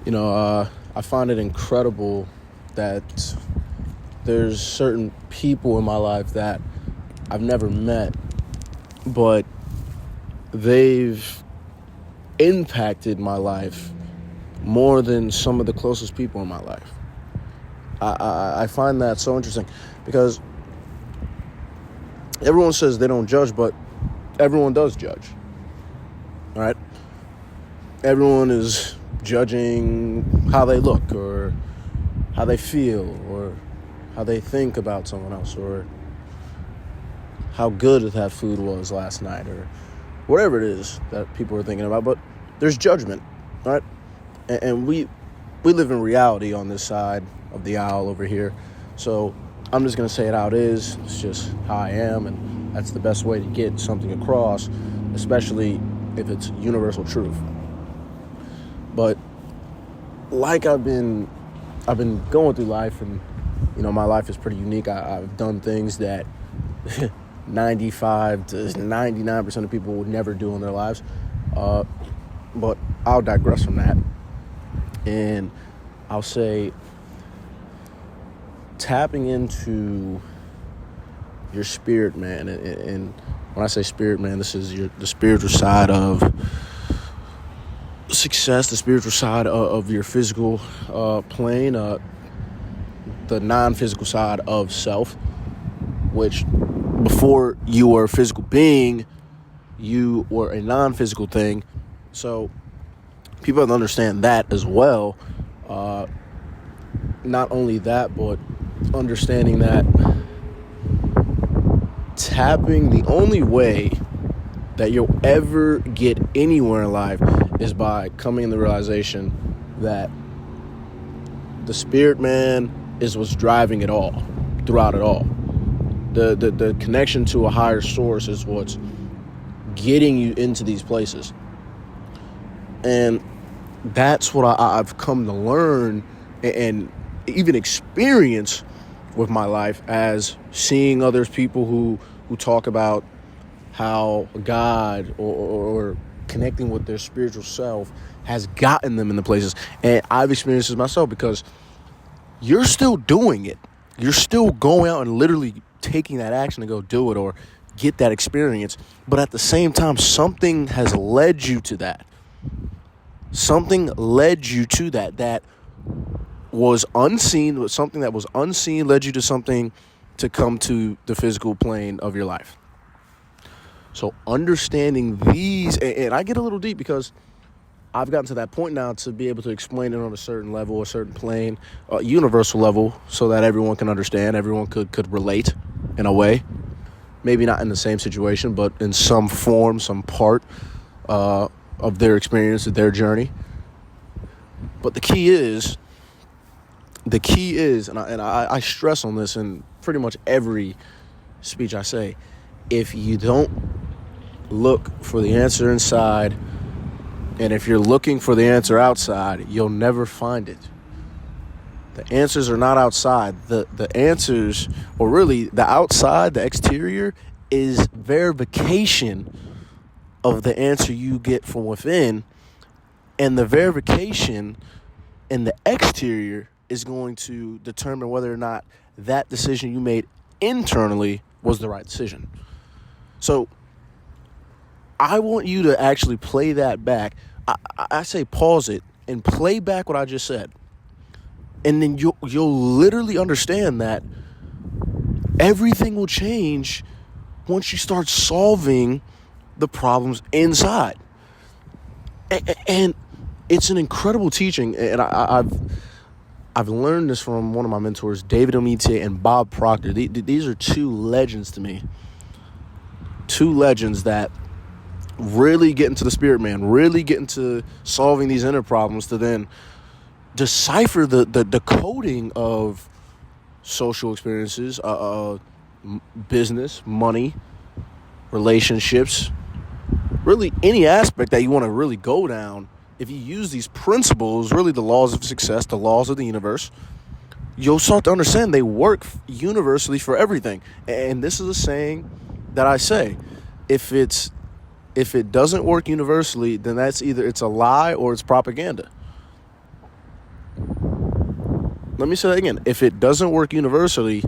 I find it incredible that there's certain people in my life that I've never met, but they've impacted my life more than some of the closest people in my life. I find that so interesting because everyone says they don't judge, but everyone does judge. All right? Everyone is judging how they look or how they feel or how they think about someone else or how good that food was last night or whatever it is that people are thinking about. But there's judgment, right? And we live in reality on this side of the aisle over here. So I'm just going to say it how it is. It's just how I am, and that's the best way to get something across, especially if it's universal truth. But like I've been going through life, and my life is pretty unique. I've done things that 95 to 99% of people would never do in their lives. But I'll digress from that. And I'll say tapping into your spirit, man. And when I say spirit, man, this is the spiritual side of success, the spiritual side of your physical plane, the non-physical side of self, which before you were a physical being, you were a non-physical thing. So people have to understand that as well. Not only that, but understanding that the only way that you'll ever get anywhere in life is by coming in the realization that the spirit man is what's driving it all, throughout it all. The connection to a higher source is what's getting you into these places. And that's what I've come to learn and even experience with my life, as seeing others, people who talk about how God or connecting with their spiritual self has gotten them in the places. And I've experienced this myself, because you're still doing it. You're still going out and literally taking that action to go do it or get that experience. But at the same time, something has led you to that. Something led you to that was unseen, but something that was unseen led you to something to come to the physical plane of your life. So understanding these, and I get a little deep because I've gotten to that point now to be able to explain it on a certain level, a certain plane, a universal level, so that everyone can understand, everyone could relate in a way. Maybe not in the same situation, but in some form, some part of their experience, of their journey. But the key is, and I stress on this in pretty much every speech I say, if you don't look for the answer inside, and if you're looking for the answer outside, you'll never find it. The answers are not outside. The answers, or really the outside, the exterior, is verification of the answer you get from within. And the verification in the exterior is going to determine whether or not that decision you made internally was the right decision. So I want you to actually play that back. I say pause it and play back what I just said. And then you'll literally understand that everything will change once you start solving the problems inside. And it's an incredible teaching. And I've learned this from one of my mentors, David Omite and Bob Proctor. These are two legends to me. Two legends that really get into the spirit man, really get into solving these inner problems to then decipher the coding of social experiences, business, money, relationships, really any aspect that you want to really go down. If you use these principles, really the laws of success, the laws of the universe, you'll start to understand they work universally for everything. And this is a saying that I say, if it doesn't work universally, then that's either it's a lie or it's propaganda. Let me say that again. If it doesn't work universally,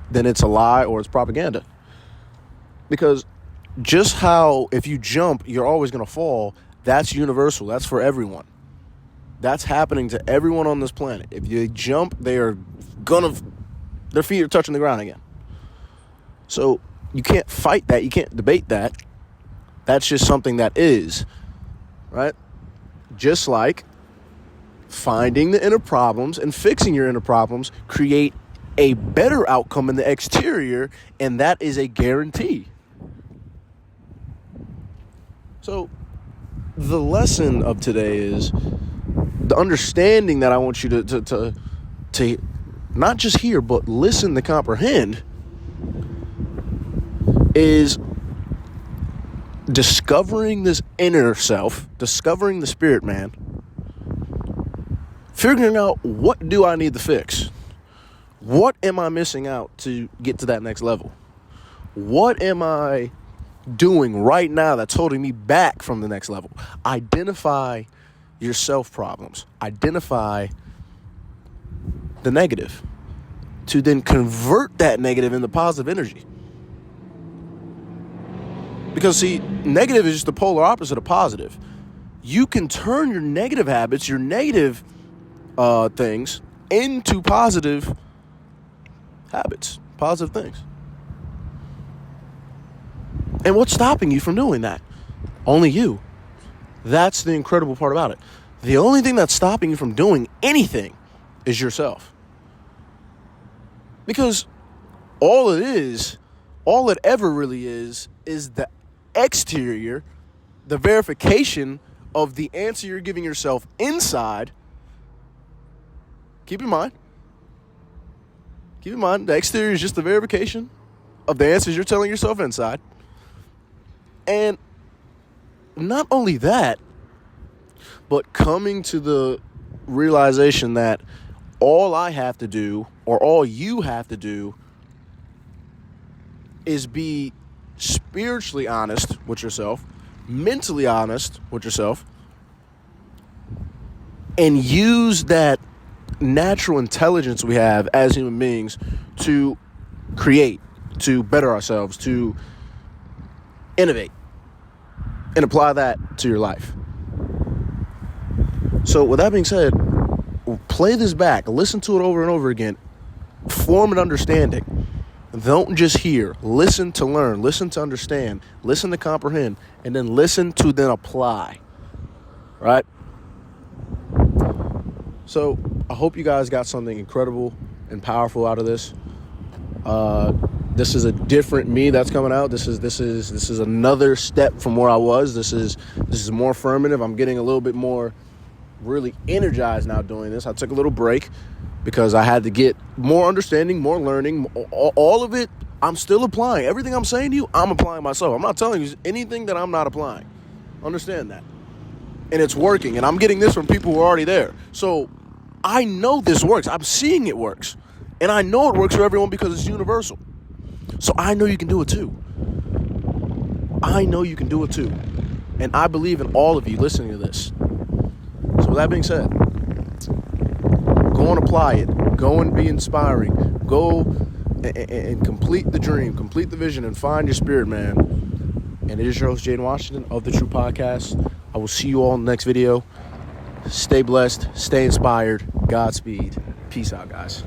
then it's a lie or it's propaganda. Because just how if you jump, you're always going to fall, that's universal. That's for everyone. That's happening to everyone on this planet. If you jump, their feet are touching the ground again. So you can't fight that. You can't debate that. That's just something that is, right? Just like finding the inner problems and fixing your inner problems create a better outcome in the exterior, and that is a guarantee. So the lesson of today is the understanding that I want you to not just hear, but listen to comprehend is discovering this inner self, discovering the spirit man, figuring out what do I need to fix? What am I missing out to get to that next level? What am I doing right now that's holding me back from the next level? Identify your self problems. Identify the negative to then convert that negative into positive energy. Because, see, negative is just the polar opposite of positive. You can turn your negative habits, your negative things, into positive habits, positive things. And what's stopping you from doing that? Only you. That's the incredible part about it. The only thing that's stopping you from doing anything is yourself. Because all it ever really is the exterior, the verification of the answer you're giving yourself inside. Keep in mind, the exterior is just the verification of the answers you're telling yourself inside. And not only that, but coming to the realization that all I have to do, or all you have to do, is be spiritually honest with yourself, mentally honest with yourself, and use that natural intelligence we have as human beings to create, to better ourselves, to innovate, and apply that to your life. So with that being said, play this back, listen to it over and over again, form an understanding. Don't just hear. Listen to learn. Listen to understand. Listen to comprehend. And then listen to then apply. Right? So I hope you guys got something incredible and powerful out of this. This is a different me that's coming out. This is another step from where I was. This is more affirmative. I'm getting a little bit more really energized now doing this. I took a little break because I had to get more understanding, more learning, all of it. I'm still applying. Everything I'm saying to you, I'm applying myself. I'm not telling you anything that I'm not applying. Understand that. And it's working. And I'm getting this from people who are already there. So I know this works. I'm seeing it works. And I know it works for everyone because it's universal. So I know you can do it too. I know you can do it too. And I believe in all of you listening to this. So with that being said, go and apply it. Go and be inspiring. Go and complete the dream, complete the vision, and find your spirit, man. And it is your host, Jaden Washington of The True Podcast. I will see you all in the next video. Stay blessed. Stay inspired. Godspeed. Peace out, guys.